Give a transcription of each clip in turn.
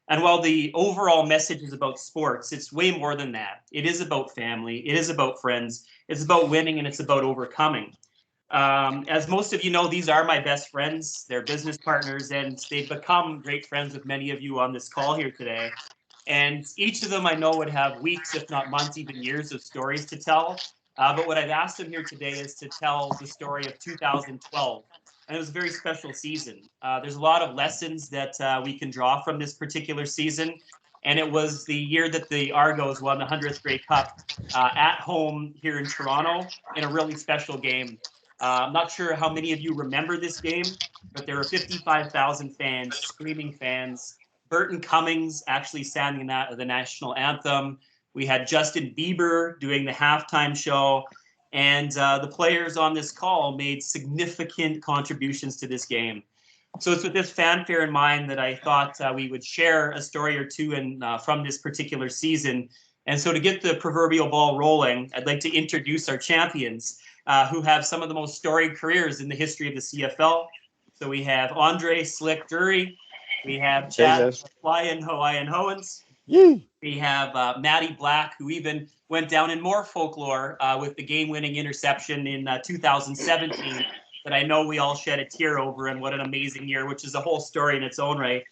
And while the overall message is about sports, it's way more than that. It is about family. It is about friends. It's about winning, and it's about overcoming. As most of you know, these are my best friends. They're business partners, and they've become great friends with many of you on this call here today. And each of them I know would have weeks, if not months, even years of stories to tell. But what I've asked them here today is to tell the story of 2012. And it was a very special season. There's a lot of lessons that we can draw from this particular season. And it was the year that the Argos won the 100th Grey Cup at home here in Toronto in a really special game. I'm not sure how many of you remember this game, but there were 55,000 fans, screaming fans. Burton Cummings actually sang the national anthem. We had Justin Bieber doing the halftime show. And the players on this call made significant contributions to this game. So it's with this fanfare in mind that I thought we would share a story or two from this particular season. And so to get the proverbial ball rolling, I'd like to introduce our champions who have some of the most storied careers in the history of the CFL. So we have Andre Slick Durie. We have Chad Flying Hawaiian Owens. We have Matty Black, who even went down in more folklore with the game-winning interception in 2017 that I know we all shed a tear over, and what an amazing year, which is a whole story in its own right.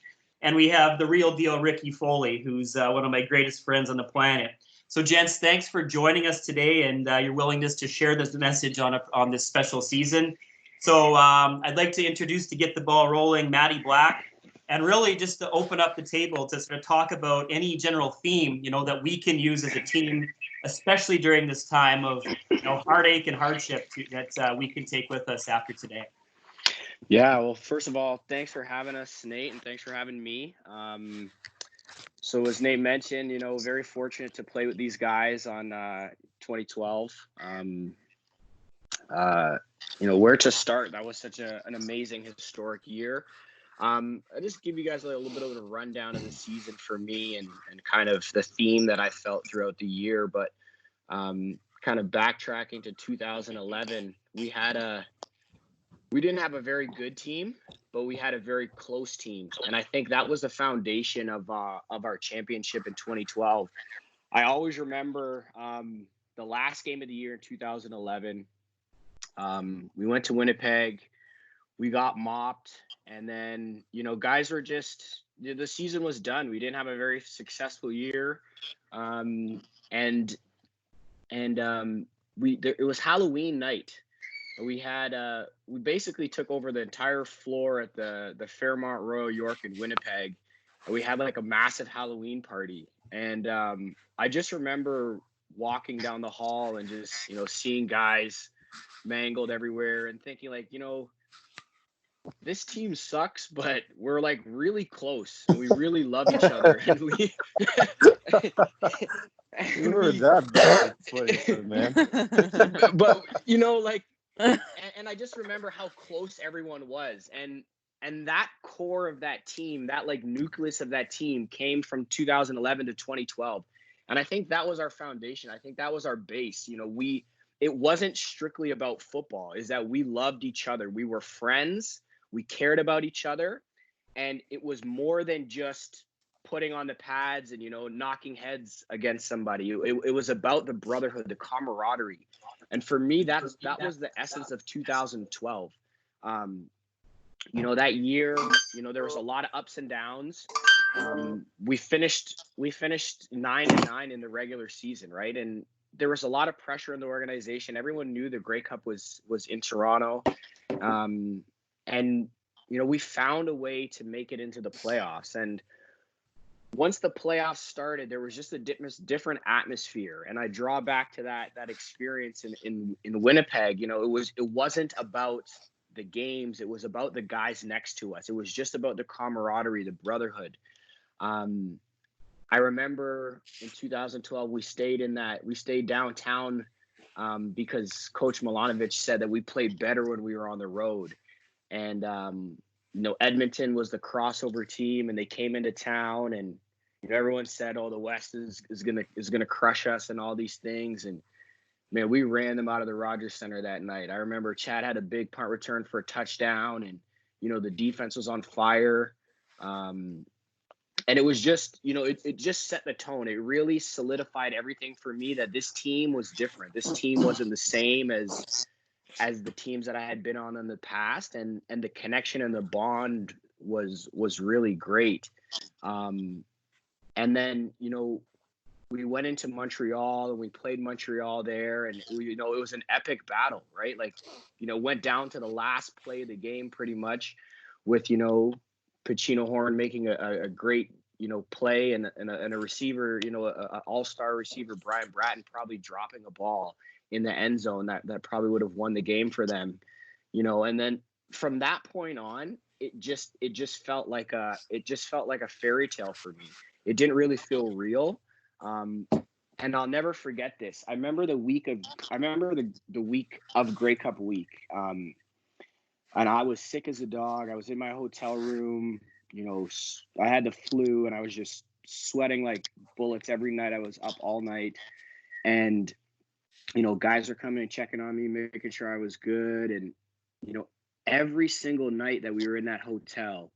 And we have the real deal Ricky Foley, who's one of my greatest friends on the planet. So, gents, thanks for joining us today and your willingness to share this message on this special season. So I'd like to introduce, to get the ball rolling, Matty Black. And really just to open up the table to sort of talk about any general theme, that we can use as a team, especially during this time of, heartache and hardship that we can take with us after today. Yeah, well, first of all, thanks for having us, Nate, and thanks for having me. So as Nate mentioned, very fortunate to play with these guys on 2012. Where to start? That was such an amazing historic year. I just give you guys a little bit of a rundown of the season for me and kind of the theme that I felt throughout the year. But kind of backtracking to 2011, we didn't have a very good team, but we had a very close team. And I think that was the foundation of our championship in 2012. I always remember the last game of the year in 2011. We went to Winnipeg. We got mopped. And then, guys were just, the season was done. We didn't have a very successful year. It was Halloween night. We basically took over the entire floor at the Fairmont Royal York in Winnipeg. And we had like a massive Halloween party. And I just remember walking down the hall and just, seeing guys mangled everywhere and thinking like, this team sucks, but we're like really close and we really love each other. And we were that bad place, man. But and I just remember how close everyone was. And that core of that team, that like nucleus of that team came from 2011 to 2012. And I think that was our foundation. I think that was our base. It wasn't strictly about football, is that we loved each other. We were friends. We cared about each other, and it was more than just putting on the pads and, knocking heads against somebody. It was about the brotherhood, the camaraderie. And for me, that was the essence of 2012. That year, there was a lot of ups and downs. We finished 9-9 in the regular season, right? And there was a lot of pressure in the organization. Everyone knew the Grey Cup was in Toronto. And, we found a way to make it into the playoffs. And once the playoffs started, there was just a different atmosphere. And I draw back to that experience in Winnipeg. It wasn't about the games. It was about the guys next to us. It was just about the camaraderie, the brotherhood. I remember in 2012, we stayed downtown because Coach Milanovic said that we played better when we were on the road. And, Edmonton was the crossover team and they came into town and everyone said, oh, the West is going to crush us and all these things. And man, we ran them out of the Rogers Center that night. I remember Chad had a big punt return for a touchdown and, the defense was on fire. And it was just, it just set the tone. It really solidified everything for me that this team was different. This team wasn't the same as the teams that I had been on in the past, and the connection and the bond was really great. And then, we went into Montreal and we played Montreal there, and it was an epic battle, right? Like, went down to the last play of the game pretty much with, Pacino Horn making a great, play, and a receiver, an all-star receiver, Brian Bratton, probably dropping a ball in the end zone that probably would have won the game for them, and then from that point on, it just felt like a fairy tale for me. It didn't really feel real. And I'll never forget this. I remember the week of Grey Cup week. And I was sick as a dog. I was in my hotel room, I had the flu and I was just sweating like bullets every night. I was up all night, and, guys are coming and checking on me, making sure I was good. And, every single night that we were in that hotel,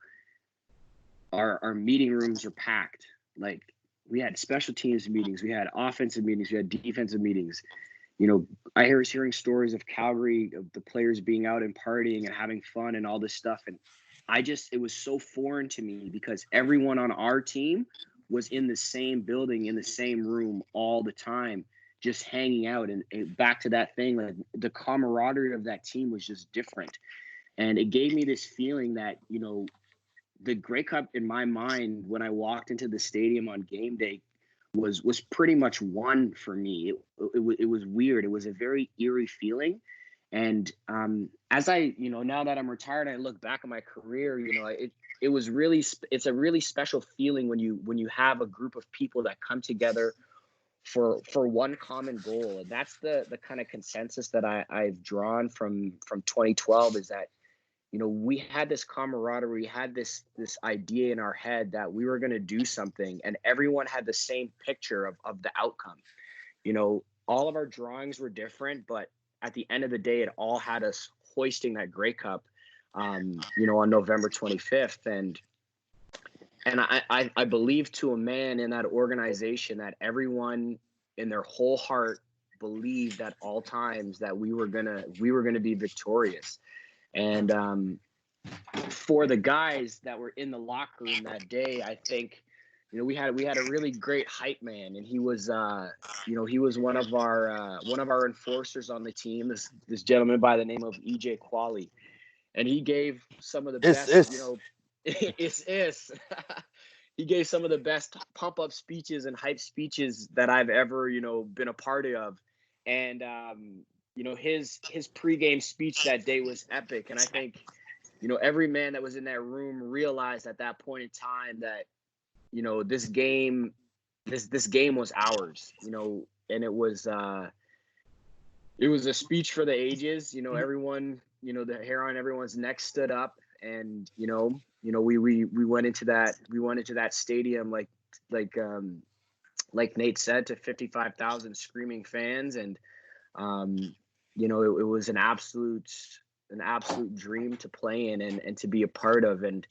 our meeting rooms are packed. Like, we had special teams meetings, we had offensive meetings, we had defensive meetings. I was hearing stories of Calgary, of the players being out and partying and having fun and all this stuff. And it was so foreign to me because everyone on our team was in the same building, in the same room all the time, just hanging out. And back to that thing, like, the camaraderie of that team was just different. And it gave me this feeling that, the Grey Cup in my mind, when I walked into the stadium on game day, was pretty much won for me. It was weird. It was a very eerie feeling. And as I, now that I'm retired, I look back at my career, it's a really special feeling when you have a group of people that come together for one common goal. And that's the kind of consensus that I've drawn from 2012, is that, we had this camaraderie, we had this idea in our head that we were going to do something, and everyone had the same picture of the outcome. All of our drawings were different, but at the end of the day, it all had us hoisting that Grey Cup, on November 25th. And I believe to a man in that organization that everyone in their whole heart believed at all times that we were gonna be victorious. And for the guys that were in the locker room that day, I think, we had a really great hype man, and he was one of our enforcers on the team. This gentleman by the name of EJ Qualley, and he gave some of the best. He gave some of the best pump up speeches and hype speeches that I've ever been a part of, and his pregame speech that day was epic. And I think, every man that was in that room realized at that point in time that, this game was ours, and it was a speech for the ages. Everyone, the hair on everyone's neck stood up, and, we went into that stadium like Nate said, to 55,000 screaming fans. And, it was an absolute dream to play in and to be a part of. And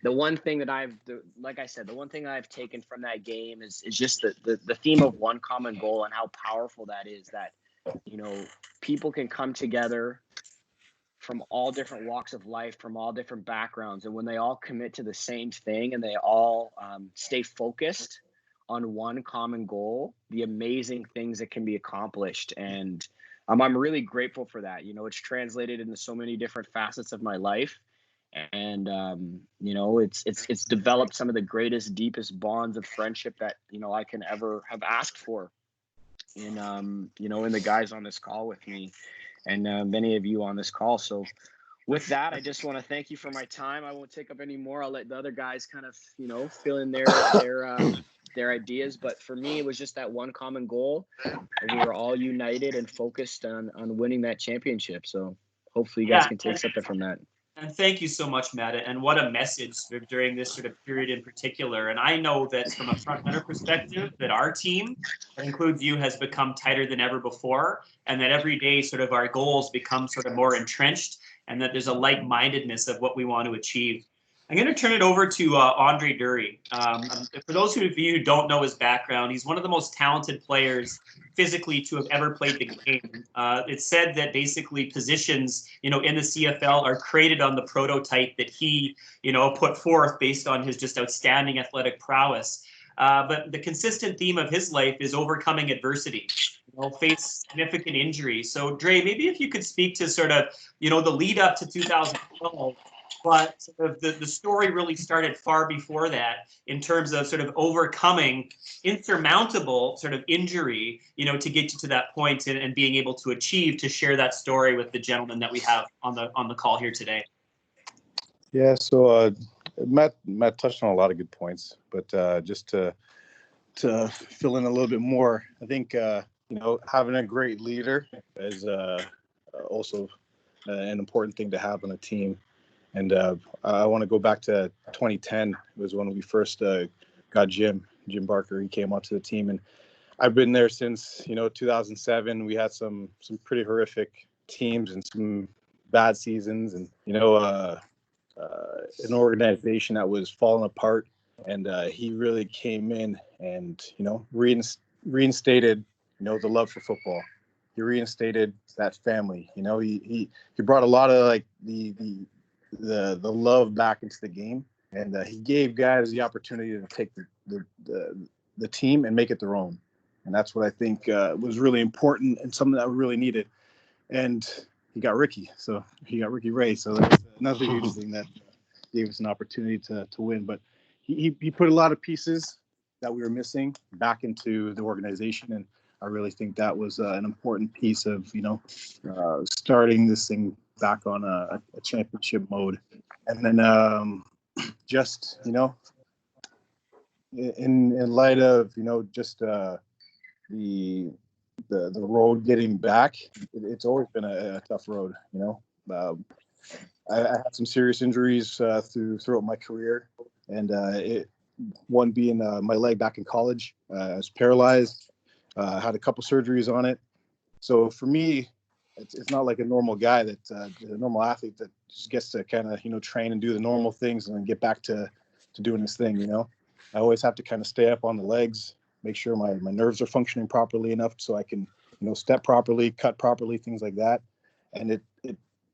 the one thing that I've taken from that game is just the theme of one common goal, and how powerful that is, that, people can come together from all different walks of life, from all different backgrounds. And when they all commit to the same thing and they all stay focused on one common goal, the amazing things that can be accomplished. And I'm really grateful for that. It's translated into so many different facets of my life. And, it's developed some of the greatest, deepest bonds of friendship that, I can ever have asked for in the guys on this call with me, and many of you on this call. So with that, I just want to thank you for my time. I won't take up any more. I'll let the other guys kind of, fill in their ideas. But for me, it was just that one common goal, and we were all united and focused on winning that championship. So hopefully you guys can take something from that. And thank you so much, Matt. And what a message during this sort of period in particular. And I know that from a front runner perspective, that our team, that includes you, has become tighter than ever before. And that every day sort of our goals become sort of more entrenched, and that there's a like-mindedness of what we want to achieve. I'm going to turn it over to Andre Durie. For those of you who don't know his background, he's one of the most talented players physically to have ever played the game. It's said that basically positions, in the CFL are created on the prototype that he, put forth based on his just outstanding athletic prowess. But the consistent theme of his life is overcoming adversity. Face significant injury. So, Dre, maybe if you could speak to sort of, the lead up to 2012, but sort of the story really started far before that in terms of sort of overcoming insurmountable sort of injury, to get you to that point and being able to share that story with the gentleman that we have on the call here today. Yeah, so Matt touched on a lot of good points, but just to fill in a little bit more, I think having a great leader is also an important thing to have on a team. And I want to go back to 2010. It was when we first got Jim Barker. He came onto the team, and I've been there since 2007. We had some pretty horrific teams and some bad seasons, and an organization that was falling apart. And he really came in and reinstated the love for football. He reinstated that family. He brought a lot of like the love back into the game, and he gave guys the opportunity to take the team and make it their own. And that's what I think was really important and something that we really needed. And he got Ricky Ray. So that's another huge thing that gave us an opportunity to win. But he put a lot of pieces that we were missing back into the organization, and I really think that was an important piece of starting this thing back on a championship mode. And then just in light of just the road getting back, it's always been a tough road. I had some serious injuries throughout my career, and one being my leg back in college. I was paralyzed. I had a couple surgeries on it. So for me, it's not like a normal guy a normal athlete that just gets to kind of train and do the normal things and then get back to doing this thing. I always have to kind of stay up on the legs, make sure my nerves are functioning properly enough so I can step properly, cut properly, things like that. And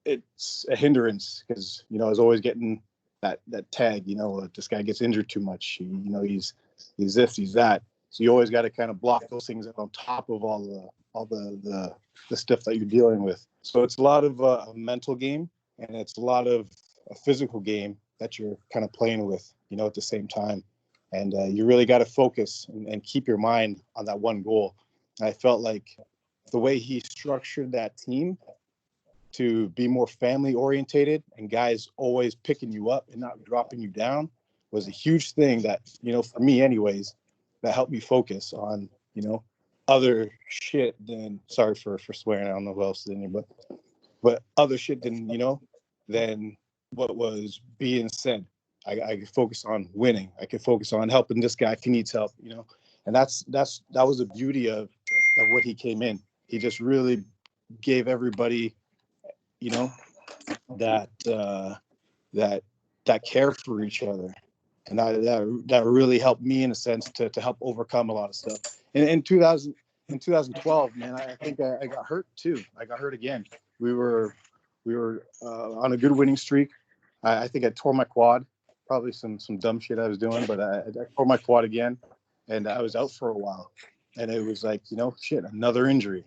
it's a hindrance because I was always getting that tag, this guy gets injured too much, he's this, he's that. So you always got to kind of block those things on top of all the stuff that you're dealing with. So it's a lot of a mental game, and it's a lot of a physical game that you're kind of playing with, at the same time. And you really got to focus and keep your mind on that one goal. And I felt like the way he structured that team to be more family orientated and guys always picking you up and not dropping you down was a huge thing that, for me anyways, that helped me focus on, other shit than, sorry for swearing, I don't know who else is in here, but other shit than, than what was being said. I could focus on winning. I could focus on helping this guy if he needs help, and that was the beauty of what he came in. He just really gave everybody, that care for each other. And that really helped me in a sense to help overcome a lot of stuff. And in 2012, man, I think I got hurt too. I got hurt again. We were on a good winning streak. I think I tore my quad, probably some dumb shit I was doing, but I tore my quad again, and I was out for a while. And it was like, shit, another injury,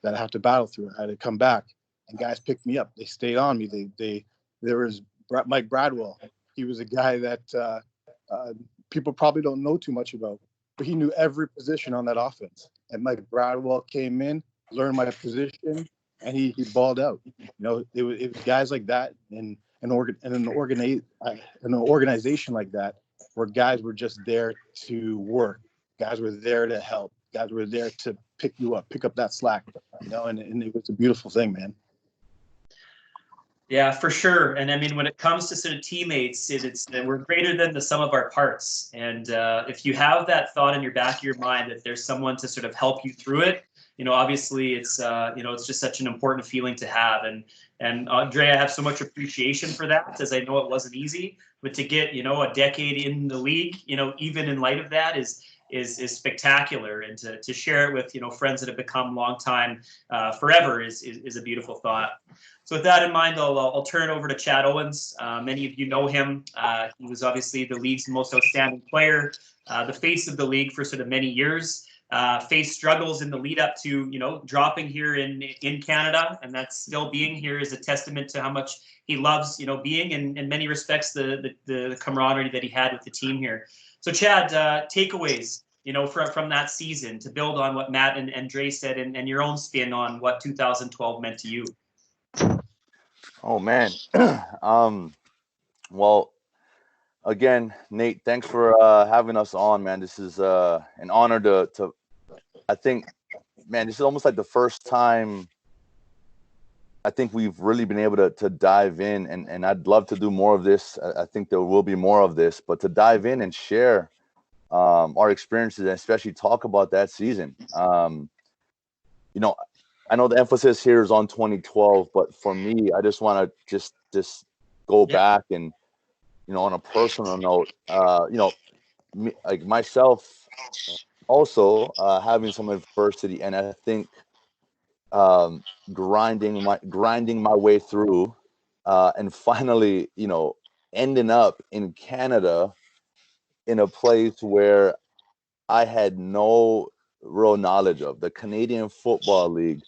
that I have to battle through. I had to come back, and guys picked me up. They stayed on me. There was Mike Bradwell. He was a guy that people probably don't know too much about, but he knew every position on that offense. And Mike Bradwell came in, learned my position, and he balled out. It was guys like that in an organization like that, where guys were just there to work. Guys were there to help. Guys were there to pick you up, pick up that slack. And it was a beautiful thing, man. Yeah, for sure. And I mean, when it comes to sort of teammates, we're greater than the sum of our parts. And if you have that thought in your back of your mind that there's someone to sort of help you through it, obviously it's just such an important feeling to have. And Andre, I have so much appreciation for that, as I know it wasn't easy. But to get, a decade in the league, even in light of that is spectacular. And to share it with, friends that have become longtime forever is a beautiful thought. So with that in mind, I'll turn it over to Chad Owens. Many of you know him. He was obviously the league's most outstanding player, the face of the league for sort of many years. Faced struggles in the lead up to, dropping here in Canada, and that's still being here is a testament to how much he loves, being in many respects the camaraderie that he had with the team here. So Chad, takeaways, from that season to build on what Matt and Dre said, and your own spin on what 2012 meant to you. Oh man. Well, again, Nate, thanks for having us on, man. This is an honor to I think, man, this is almost like the first time I think we've really been able to dive in, and I'd love to do more of this. I think there will be more of this, but to dive in and share our experiences, and especially talk about that season. I know the emphasis here is on 2012, but for me, I just want to just go back and, on a personal note, like myself also having some adversity, and I think grinding my way through, and finally, ending up in Canada in a place where I had no real knowledge of. The Canadian Football League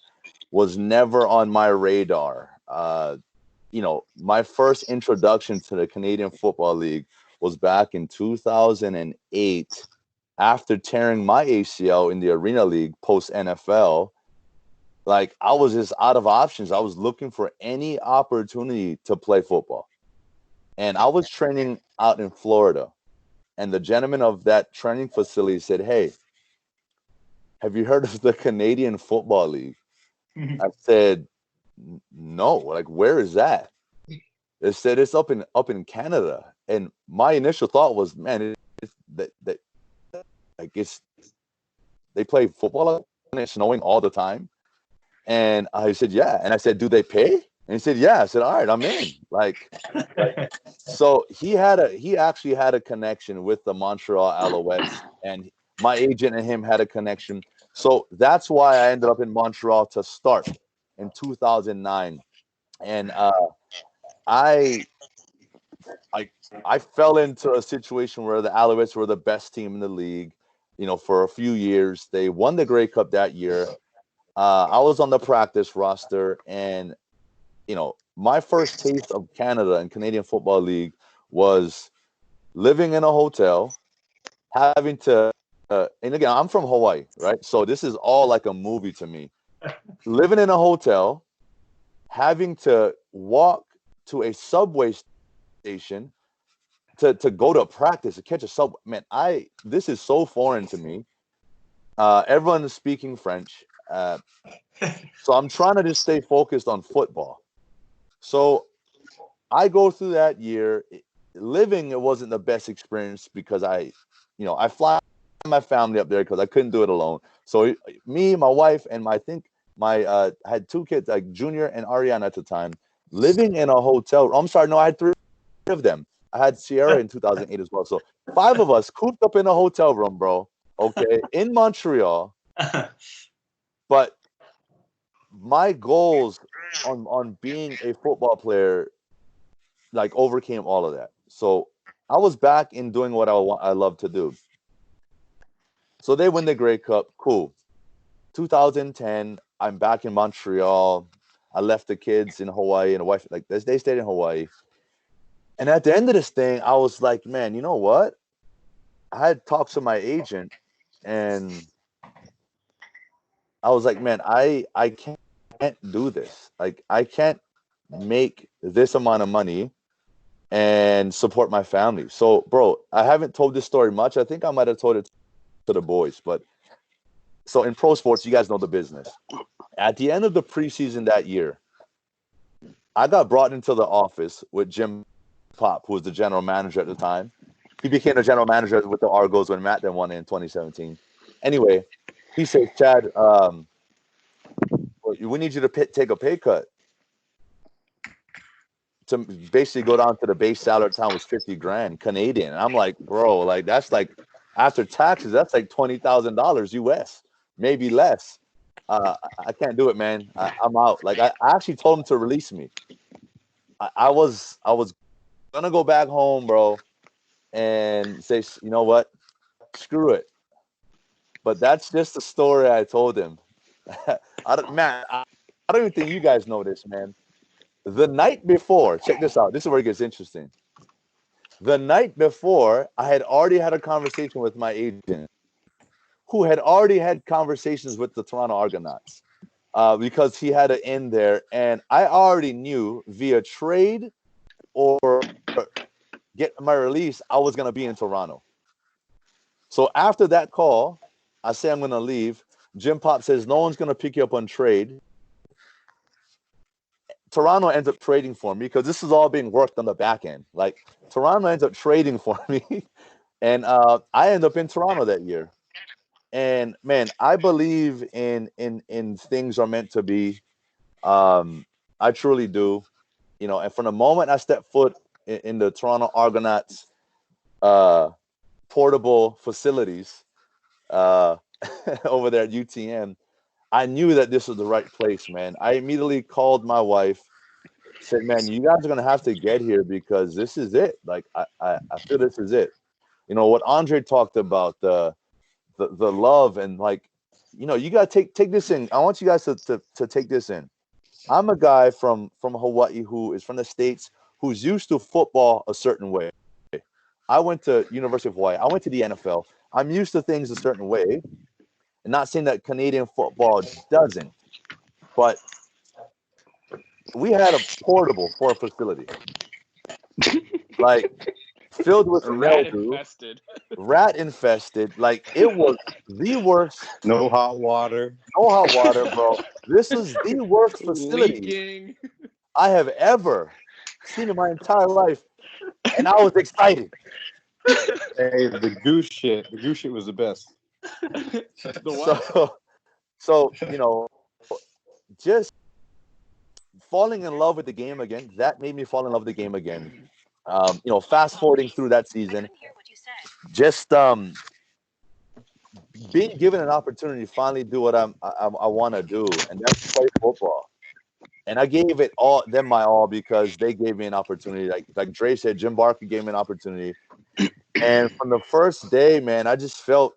was never on my radar. My first introduction to the Canadian Football League was back in 2008 after tearing my ACL in the Arena League post NFL. Like, I was just out of options. I was looking for any opportunity to play football. And I was training out in Florida. And the gentleman of that training facility said, "Hey, have you heard of the Canadian Football League?" I said, "No, like, where is that?" They said it's up in Canada. And my initial thought was, man, they play football and it's snowing all the time. And I said, yeah. And I said, do they pay? And he said, yeah. I said, all right, I'm in. So he actually had a connection with the Montreal Alouettes, and my agent and him had a connection. So that's why I ended up in Montreal to start in 2009. And I fell into a situation where the Alouettes were the best team in the league, for a few years. They won the Grey Cup that year. I was on the practice roster, and my first taste of Canada and Canadian Football League was living in a hotel, having to, and again, I'm from Hawaii, right? So this is all like a movie to me. Living in a hotel, having to walk to a subway station to go to practice, to catch a subway. Man, this is so foreign to me. Everyone is speaking French. So I'm trying to just stay focused on football. So I go through that year. Living, it wasn't the best experience because I fly my family up there because I couldn't do it alone. So me, my wife, and I had two kids, like Junior and Ariana at the time, living in a hotel. I'm sorry, no, I had three of them. I had Sierra in 2008 as well. So 5 of us cooped up in a hotel room, bro. Okay, in Montreal. But my goals on being a football player overcame all of that. So I was back in doing what I love to do. So they win the Grey Cup. Cool. 2010, I'm back in Montreal. I left the kids in Hawaii and the wife, they stayed in Hawaii. And at the end of this thing, I was like, man, you know what? I had talked to my agent, and I was like, man, I can't do this. Like, I can't make this amount of money and support my family. So, bro, I haven't told this story much. I think I might have told it to the boys. But so in pro sports, you guys know the business. At the end of the preseason that year, I got brought into the office with Jim Pop, who was the general manager at the time. He became the general manager with the Argos when Matt then won in 2017. Anyway, he says, Chad, we need you to take a pay cut. to basically go down to the base salary at the time was 50 grand Canadian. And I'm like, bro, like that's like after taxes, that's like $20,000 US, maybe less. I can't do it, man. I'm out. Like I actually told him to release me. I was gonna go back home, bro, and say, you know what, screw it. But that's just the story I told him. I don't even think you guys know this, man. The night before, check this out. This is where it gets interesting. The night before, I had already had a conversation with my agent, who had already had conversations with the Toronto Argonauts, because he had an in there, and I already knew via trade or get my release, I was gonna be in Toronto. So after that call, I say I'm gonna leave. Jim Pop says no one's gonna pick you up on trade. Toronto ends up trading for me because this is all being worked on the back end. Like Toronto ends up trading for me, and I end up in Toronto that year. And man, I believe in things are meant to be. I truly do. You know, and from the moment I stepped foot in the Toronto Argonauts portable facilities over there at UTM, I knew that this was the right place, man. I immediately called my wife, said, man, you guys are going to have to get here because this is it. Like, I feel this is it. You know, what Andre talked about, the love and like, you know, you got to take this in. I want you guys to take this in. I'm a guy from Hawaii who is from the States who's used to football a certain way. I went to University of Hawaii. I went to the NFL. I'm used to things a certain way. And not saying that Canadian football doesn't, but we had a portable for a facility, like filled with mildew, rat infested. Like it was the worst. No hot water. No hot water, bro. This is the worst facility I have ever seen in my entire life, and I was excited. Hey, the goose shit. The goose shit was the best. So you know, just falling in love with the game again. That made me fall in love with the game again. You know, fast forwarding through that season, just being given an opportunity to finally do what I want to do, and that's play football. And I gave it all them my all because they gave me an opportunity. Like Dre said, Jim Barker gave me an opportunity. And from the first day, man, I felt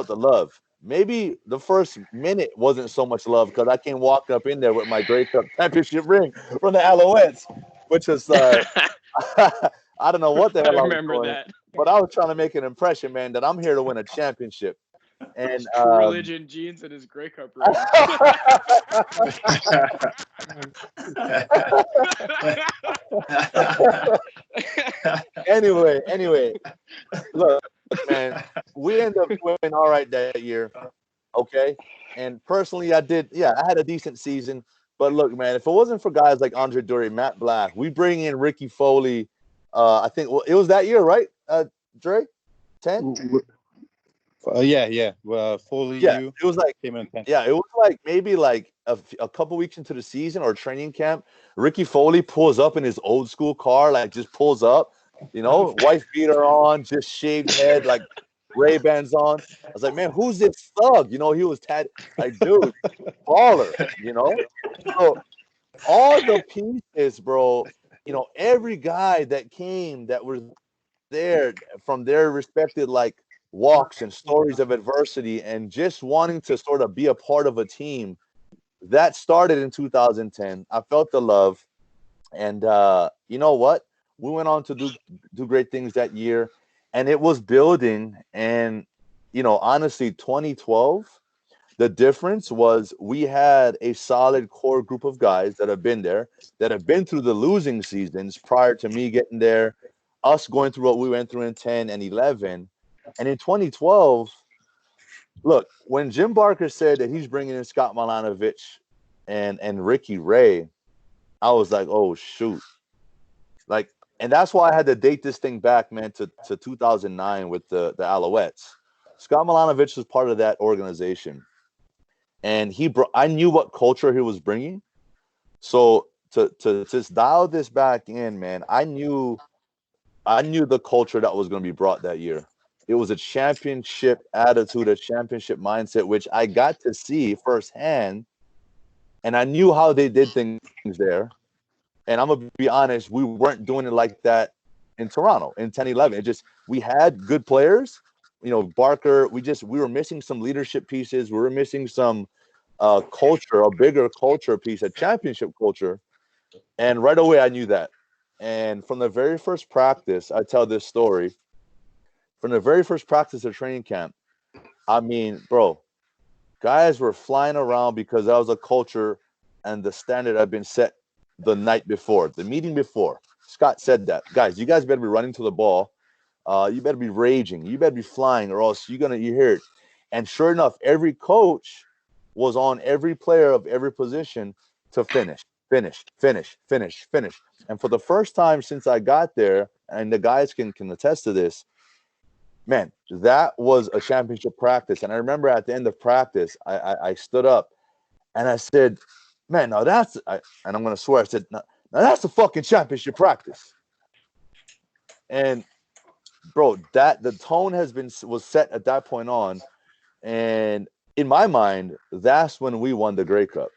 the love. Maybe the first minute wasn't so much love because I came walking up in there with my Grey Cup championship ring from the Alouettes, which was I don't know what the hell I was doing, but I was trying to make an impression, man, that I'm here to win a championship. And religion jeans and his Grey Cup ring. Anyway, look, man, we ended up winning all right that year. Okay. And personally, I had a decent season. But look, man, if it wasn't for guys like Andre Durie, Matt Black, we bring in Ricky Foley. I think it was that year, right? Dre? 10? Yeah. Foley. Yeah, it was like came in 10. Yeah, it was like maybe like a couple weeks into the season or training camp. Ricky Foley pulls up in his old school car, like just pulls up, you know, wife beater on, just shaved head, like Ray-Bans on. I was like, man, who's this thug? You know, he was like, dude, baller, you know. So all the pieces, bro. You know, every guy that came that was there from their respected like walks and stories of adversity and just wanting to sort of be a part of a team that started in 2010. I felt the love, and you know what? We went on to do great things that year, and it was building. And you know, honestly, 2012, the difference was we had a solid core group of guys that have been there, that have been through the losing seasons prior to me getting there, us going through what we went through in 10 and 11. And in 2012, look, when Jim Barker said that he's bringing in Scott Milanovich and Ricky Ray, I was like, oh, shoot. Like, and that's why I had to date this thing back, man, to 2009 with the Alouettes. Scott Milanovich was part of that organization. And I knew what culture he was bringing. So to just dial this back in, man, I knew the culture that was going to be brought that year. It was a championship attitude, a championship mindset, which I got to see firsthand, and I knew how they did things there. And I'm gonna be honest, we weren't doing it like that in Toronto in 10-11. It just, we had good players, Barker. We were missing some leadership pieces. We were missing some culture, a bigger culture piece, a championship culture. And right away, I knew that. And from the very first practice, I tell this story. From the very first practice of training camp, I mean, bro, guys were flying around because that was a culture and the standard had been set the night before, the meeting before. Scott said that, guys, you guys better be running to the ball. You better be raging. You better be flying, or else you hear it. And sure enough, every coach was on every player of every position to finish. And for the first time since I got there, and the guys can attest to this, man, that was a championship practice. And I remember at the end of practice, I stood up and I said, man, now and I'm going to swear, I said, now that's a fucking championship practice. And bro, the tone was set at that point on. And in my mind, that's when we won the Grey Cup.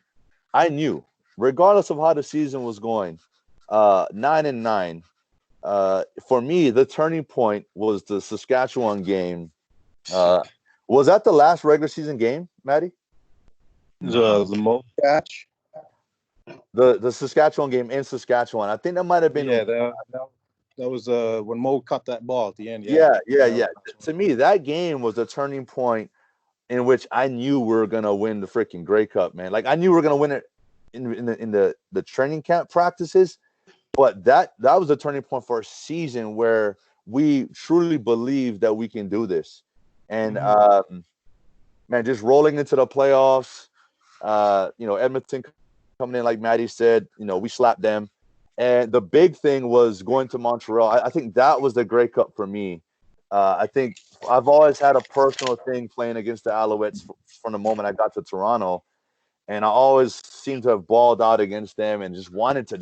I knew, regardless of how the season was going, 9-9, for me, the turning point was the Saskatchewan game. Was that the last regular season game, Maddie? The Mo catch? The Saskatchewan game in Saskatchewan. I think that might have been. Yeah, that was when Mo cut that ball at the end. Yeah. To me, that game was a turning point in which I knew we were gonna win the freaking Grey Cup, man. Like, I knew we were gonna win it in the training camp practices, but that was a turning point for a season where we truly believed that we can do this. And man, just rolling into the playoffs, Edmonton coming in, like Maddie said, we slapped them. And the big thing was going to Montreal. I think that was the Grey Cup for me. I think I've always had a personal thing playing against the Alouettes from the moment I got to Toronto. And I always seemed to have balled out against them and just wanted to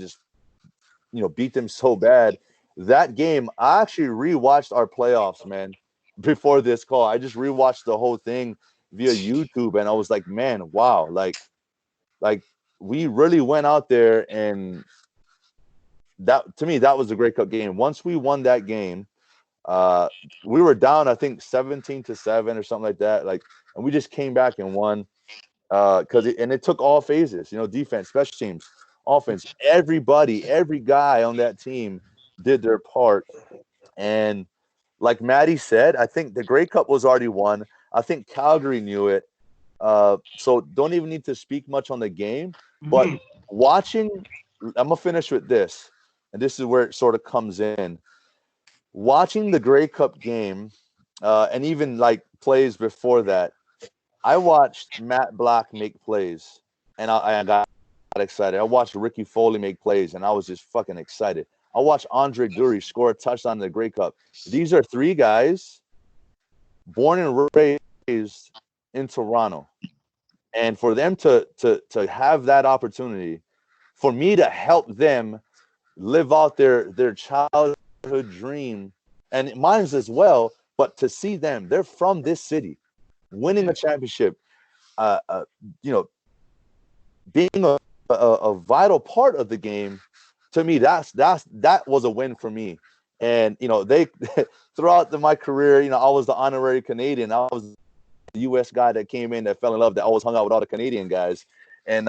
beat them so bad. That game, I actually rewatched our playoffs, man, before this call. I just rewatched the whole thing via YouTube, and I was like, man, wow, like we really went out there, and that, to me, that was a Grey Cup game. Once we won that game, we were down, I think 17-7 or something like that. And we just came back and won. It took all phases, defense, special teams, offense, every guy on that team did their part. And like Maddie said, I think the Grey Cup was already won. I think Calgary knew it. So don't even need to speak much on the game. But watching, I'm going to finish with this, and this is where it sort of comes in. Watching the Grey Cup game, and even like plays before that, I watched Matt Black make plays, and I got excited. I watched Ricky Foley make plays, and I was just fucking excited. I watched Andre Durie score a touchdown in the Grey Cup. These are three guys born and raised in Toronto. And for them to have that opportunity, for me to help them live out their childhood dream, and mine as well, but to see them, they're from this city, winning a championship, being a vital part of the game, to me, that was a win for me. And they throughout my career, I was the honorary Canadian. I was the U.S. guy that came in that fell in love, that always hung out with all the Canadian guys. And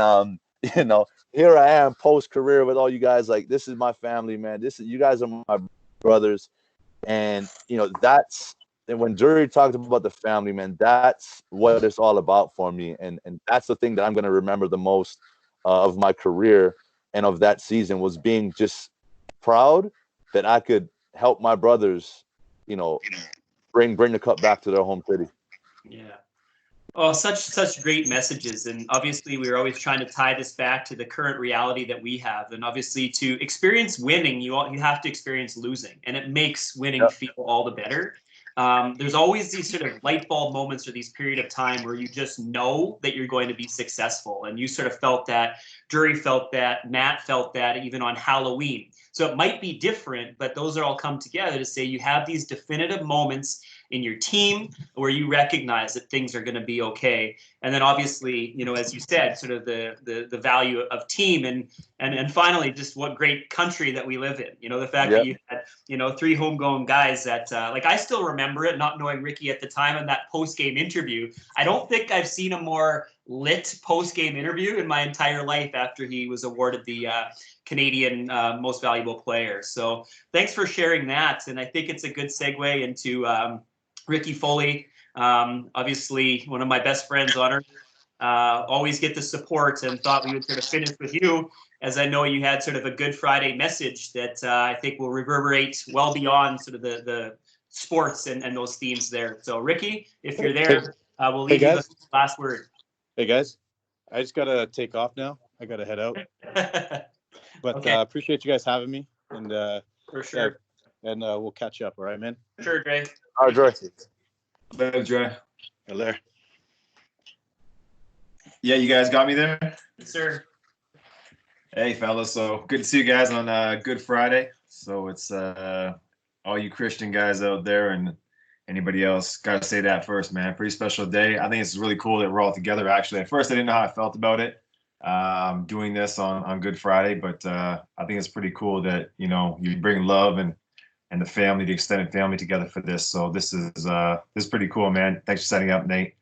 here I am post career with all you guys. Like, this is my family, man. You guys are my brothers. And that's. And when Durie talked about the family, man, that's what it's all about for me. And that's the thing that I'm going to remember the most of my career and of that season, was being just proud that I could help my brothers, bring the cup back to their home city. Yeah. Oh, such great messages. And obviously, we're always trying to tie this back to the current reality that we have. And obviously, to experience winning, you have to experience losing. And it makes winning feel all the better. there's always these sort of light bulb moments or these period of time where you just know that you're going to be successful. And you sort of felt that, Durie felt that, Matt felt that even on Halloween. So it might be different, but those are all come together to say you have these definitive moments in your team where you recognize that things are going to be okay. And then obviously, you know, as you said, sort of the value of team and finally just what great country that we live in. You know, the fact that you had, you know, 3 homegrown guys that like I still remember it, not knowing Ricky at the time in that post-game interview. I don't think I've seen a more lit post-game interview in my entire life after he was awarded the Canadian Most Valuable Player. So thanks for sharing that. And I think it's a good segue into Ricky Foley, obviously one of my best friends on earth, always get the support, and thought we would sort of finish with you, as I know you had sort of a Good Friday message that I think will reverberate well beyond sort of the sports and those themes there. So Ricky, if you're there, we'll leave you the last word. Hey guys, I just gotta take off now. I gotta head out. But Okay. Appreciate you guys having me, and For sure. and we'll catch up. All right, man. Sure, Dre. All right, Dre. Hello, Dre. Hello. Yeah, you guys got me there? Yes, sir. Hey, fellas. So good to see you guys on Good Friday. So it's all you Christian guys out there and anybody else. Got to say that first, man. Pretty special day. I think it's really cool that we're all together, actually. At first, I didn't know how I felt about it, doing this on Good Friday, but I think it's pretty cool that, you know, you bring love and the family, the extended family together for this. So this is pretty cool, man. Thanks for setting up, Nate.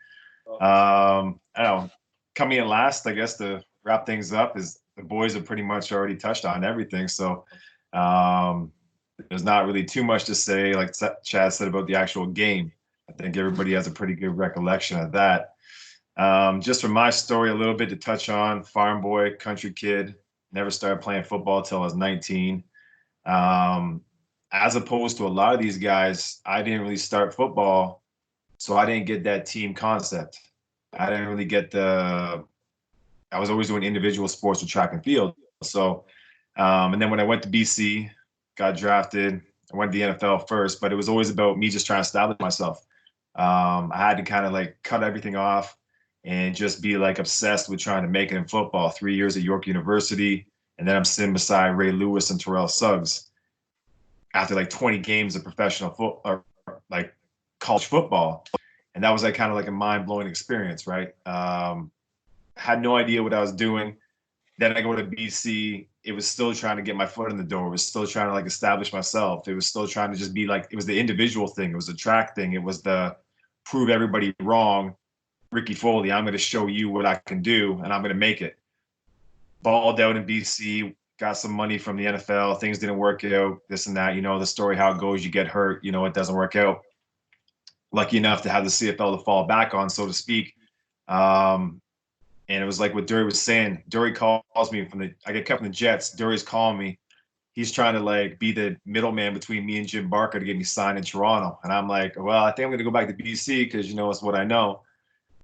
I don't know, coming in last, I guess, to wrap things up, is the boys have pretty much already touched on everything. So there's not really too much to say, like Chad said, about the actual game. I think everybody has a pretty good recollection of that. Just from my story, a little bit to touch on: farm boy, country kid, never started playing football till I was 19. As opposed to a lot of these guys, I didn't really start football, so I didn't get that team concept. I didn't really get I was always doing individual sports with track and field. So, and then when I went to BC, got drafted, I went to the NFL first, but it was always about me just trying to establish myself. I had to kind of like cut everything off and just be like obsessed with trying to make it in football. 3 years at York University, and then I'm sitting beside Ray Lewis and Terrell Suggs after like 20 games of professional or like college football. And that was like kind of like a mind-blowing experience, right? Had no idea what I was doing. Then I go to BC. It was still trying to get my foot in the door. It was still trying to like establish myself. It was still trying to just be like, it was the individual thing. It was the track thing. It was the prove everybody wrong. Ricky Foley, I'm going to show you what I can do, and I'm going to make it. Balled out in BC, got some money from the NFL. Things didn't work out, this and that. You know the story, how it goes. You get hurt, you know, it doesn't work out. Lucky enough to have the CFL to fall back on, so to speak. And it was like what Durie was saying. Durie calls me I get kept from the Jets. Durie's calling me. He's trying to like be the middleman between me and Jim Barker to get me signed in Toronto. And I'm like, well, I think I'm going to go back to BC because, you know, it's what I know.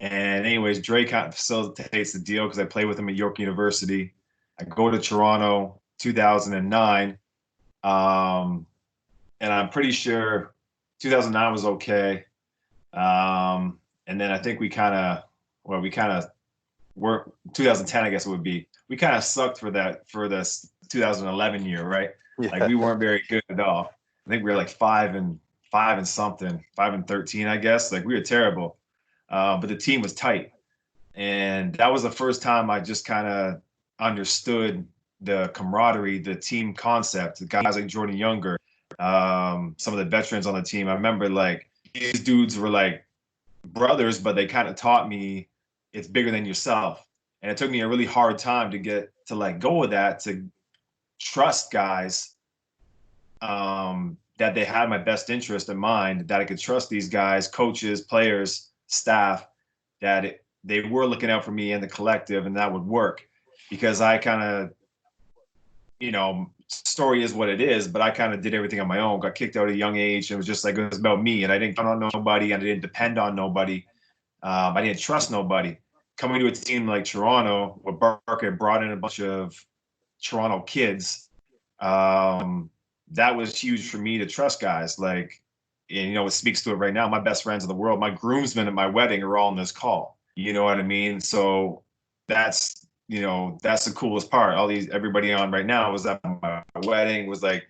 And anyways, Dre kind of facilitates the deal because I played with him at York University. I go to Toronto 2009. And I'm pretty sure 2009 was okay. And then I think we kind of were 2010, I guess it would be. We kind of sucked for this 2011 year, right? Yeah. Like we weren't very good at all. I think we were like 5 and something, 5 and 13, I guess. Like we were terrible. But the team was tight. And that was the first time I just kind of understood the camaraderie, the team concept. The guys like Jordan Younger, some of the veterans on the team. I remember like these dudes were like brothers, but they kind of taught me it's bigger than yourself. And it took me a really hard time to get to let go of that, to trust guys that they had my best interest in mind, that I could trust these guys, coaches, players, staff, that they were looking out for me and the collective, and that would work. Because I kind of, you know, story is what it is, but I kind of did everything on my own, got kicked out at a young age. It was just like, it was about me, and I didn't count on nobody, and I didn't depend on nobody. I didn't trust nobody. Coming to a team like Toronto, where Barker brought in a bunch of Toronto kids, that was huge for me to trust guys. Like, and it speaks to it right now. My best friends in the world, my groomsmen at my wedding are all on this call. You know what I mean? So that's the coolest part. Everybody on right now was at my wedding, was like,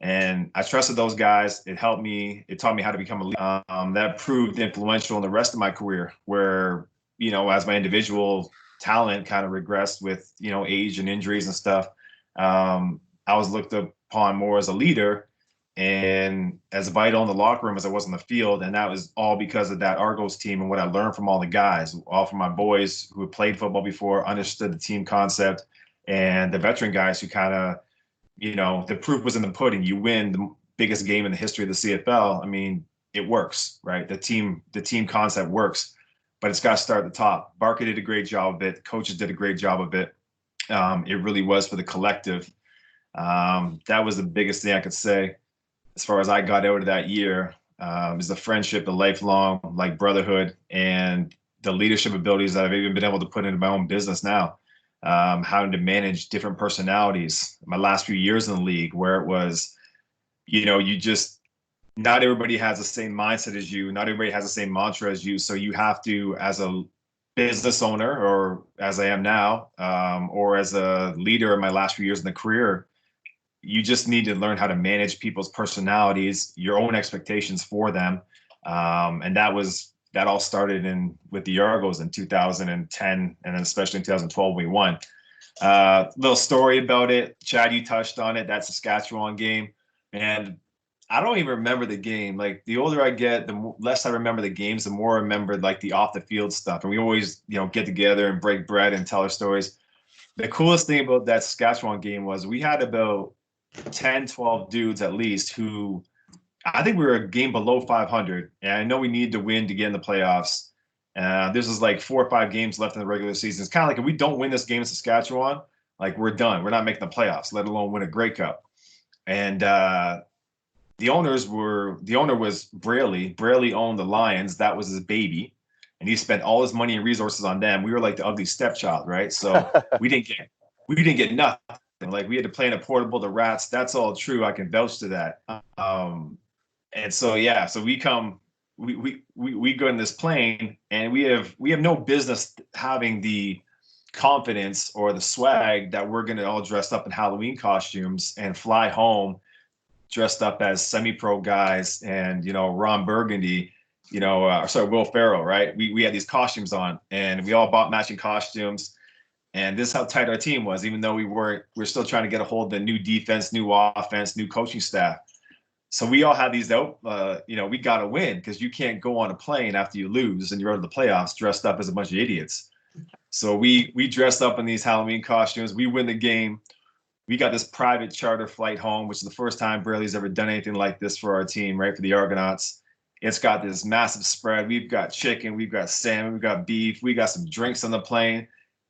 and I trusted those guys. It helped me. It taught me how to become a leader. That proved influential in the rest of my career, where as my individual talent kind of regressed with age and injuries and stuff. I was looked upon more as a leader and as vital in the locker room as I was on the field. And that was all because of that Argos team and what I learned from all the guys, all from my boys who had played football before, understood the team concept, and the veteran guys who kind of, the proof was in the pudding. You win the biggest game in the history of the CFL. I mean, it works, right? The team concept works, but it's got to start at the top. Barker did a great job of it. Coaches did a great job of it. It really was for the collective. That was the biggest thing I could say as far as I got out of that year, is the friendship, the lifelong brotherhood, and the leadership abilities that I've even been able to put into my own business now. Having to manage different personalities. My last few years in the league, where it was, not everybody has the same mindset as you. Not everybody has the same mantra as you. So you have to, as a business owner, or as I am now, or as a leader in my last few years in the career, you just need to learn how to manage people's personalities, your own expectations for them. And that all started with the Argos in 2010, and then especially in 2012 when we won. Little story about it. Chad, you touched on it. That Saskatchewan game. And I don't even remember the game. Like, the older I get, the less I remember the games, the more I remember the off the field stuff. And we always, get together and break bread and tell our stories. The coolest thing about that Saskatchewan game was we had about 10, 12 dudes at least who, I think we were a game below 500. And I know we needed to win to get in the playoffs. This was 4 or 5 games left in the regular season. It's kind of like, if we don't win this game in Saskatchewan, we're done. We're not making the playoffs, let alone win a Grey Cup. And the owner was Braley. Braley owned the Lions. That was his baby. And he spent all his money and resources on them. We were like the ugly stepchild, right? So we didn't get nothing. We had to play in a portable, the Rats. That's all true. I can vouch to that. And so, yeah, so we go in this plane, and we have no business having the confidence or the swag that we're going to all dress up in Halloween costumes and fly home dressed up as semi-pro guys and, Ron Burgundy, Will Ferrell, right? We had these costumes on, and we all bought matching costumes. And this is how tight our team was, even though we're still trying to get a hold of the new defense, new offense, new coaching staff. So we all had these out, we got to win, because you can't go on a plane after you lose and you're out of the playoffs dressed up as a bunch of idiots. So we dressed up in these Halloween costumes. We win the game. We got this private charter flight home, which is the first time Braley's ever done anything like this for our team, right, for the Argonauts. It's got this massive spread. We've got chicken, we've got salmon, we've got beef, we got some drinks on the plane.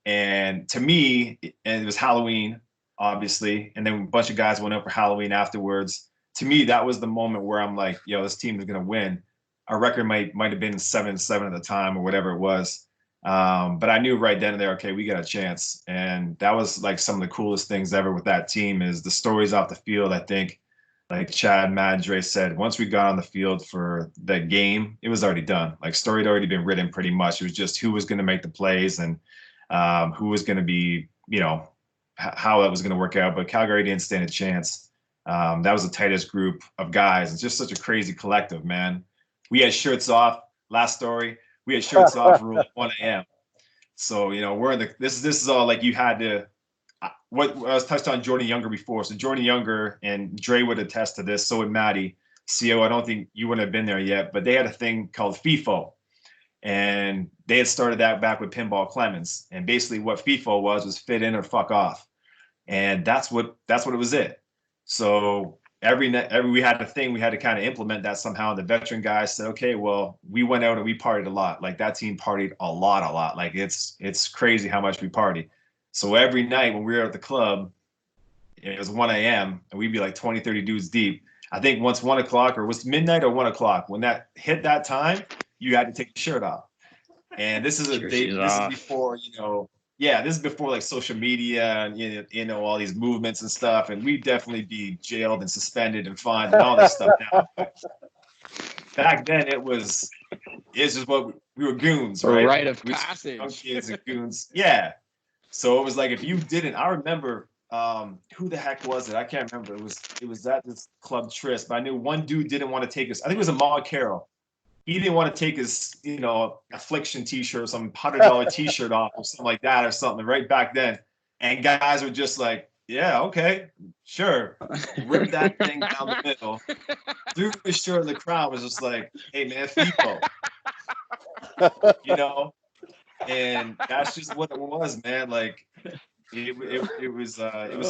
And to me, and it was Halloween, obviously, and then a bunch of guys went out for Halloween afterwards. To me, that was the moment where I'm like, this team is going to win. Our record might have been 7-7 at the time or whatever it was. But I knew right then and there, okay, we got a chance. And that was some of the coolest things ever with that team, is the stories off the field. I think, like Chad Madre said, once we got on the field for the game, it was already done. Story had already been written pretty much. It was just who was going to make the plays and who was going to be, how that was going to work out. But Calgary didn't stand a chance. That was the tightest group of guys. It's just such a crazy collective, man. We had shirts off. Last story. We had shirts off from 1 a.m. So, we're in this is all you had to, what I was touched on Jordan Younger before. So Jordan Younger and Dre would attest to this. So would Maddie. CO, I don't think you wouldn't have been there yet, but they had a thing called FIFO. And they had started that back with Pinball Clemens. And basically what FIFO was fit in or fuck off. And that's what it was it. So every we had a thing, we had to kind of implement that somehow. The veteran guys said, okay, well, we went out and we partied a lot. That team partied a lot. It's crazy how much we party. So every night when we were at the club, it was 1 a.m. and we'd be 20, 30 dudes deep. I think once 1 o'clock, or was midnight or 1 o'clock, when that hit that time, you had to take your shirt off. And this is this is before, this is before social media and, all these movements and stuff. And we'd definitely be jailed and suspended and fined and all this stuff now. back then it's just what we were goons, A right? rite of We were passage. young kids and goons. Yeah. So it was like if you didn't, I remember who the heck was it? I can't remember. It was at this club tryst, but I knew one dude didn't want to take his. I think it was Ahmad Carroll. He didn't want to take his, Affliction T-shirt or some $100 T-shirt off or something like that or something right back then. And guys were just like, yeah, okay, sure. Rip that thing down the middle. Threw his shirt in the crowd, was just like, hey man, FIFO. And that's just what it was, man. Like it was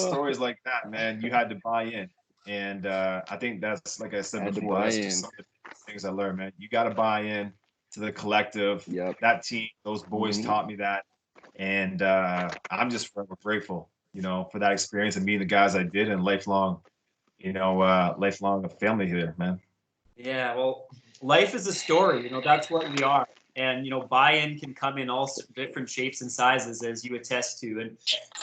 stories like that, man. You had to buy in. And I think that's, like I said before, that's just some of the things I learned, man. You got to buy in to the collective. Yep. That team, those boys taught me that. And I'm just forever grateful, for that experience and meeting the guys I did and lifelong family here, man. Yeah, well, life is a story. That's what we are. And, buy-in can come in all different shapes and sizes, as you attest to. And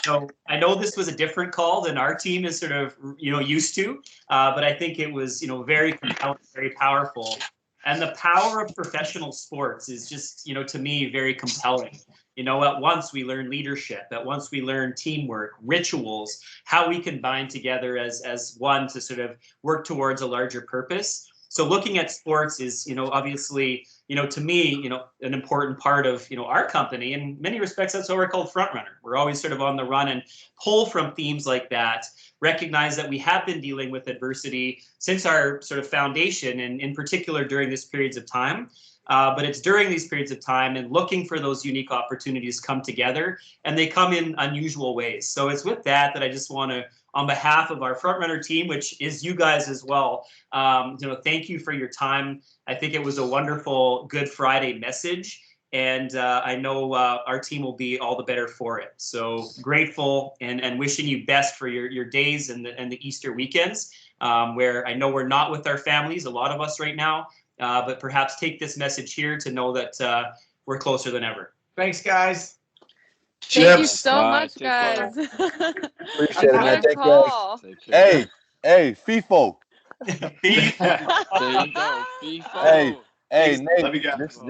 so I know this was a different call than our team is sort of, used to. But I think it was, very compelling, very powerful. And the power of professional sports is just, to me, very compelling. At once we learn leadership, at once we learn teamwork, rituals, how we can bind together as one to sort of work towards a larger purpose. So looking at sports is, obviously, to me, an important part of, our company. In many respects, that's why we're called Frontrunner. We're always sort of on the run and pull from themes like that, recognize that we have been dealing with adversity since our sort of foundation, and in particular during these periods of time. But it's during these periods of time and looking for those unique opportunities come together, and they come in unusual ways. So it's with that I just want to, on behalf of our Frontrunner team, which is you guys as well, thank you for your time. I think it was a wonderful Good Friday message, and I know our team will be all the better for it. So grateful and wishing you best for your days and the Easter weekends, where I know we're not with our families, a lot of us right now, but perhaps take this message here to know that we're closer than ever. Thanks, guys. Thank you Chips. so much, guys. Appreciate it, What man. a Thank you. call. Hey, FIFO. There you go. FIFA. Hey, Thanks. Nate, Love you guys. this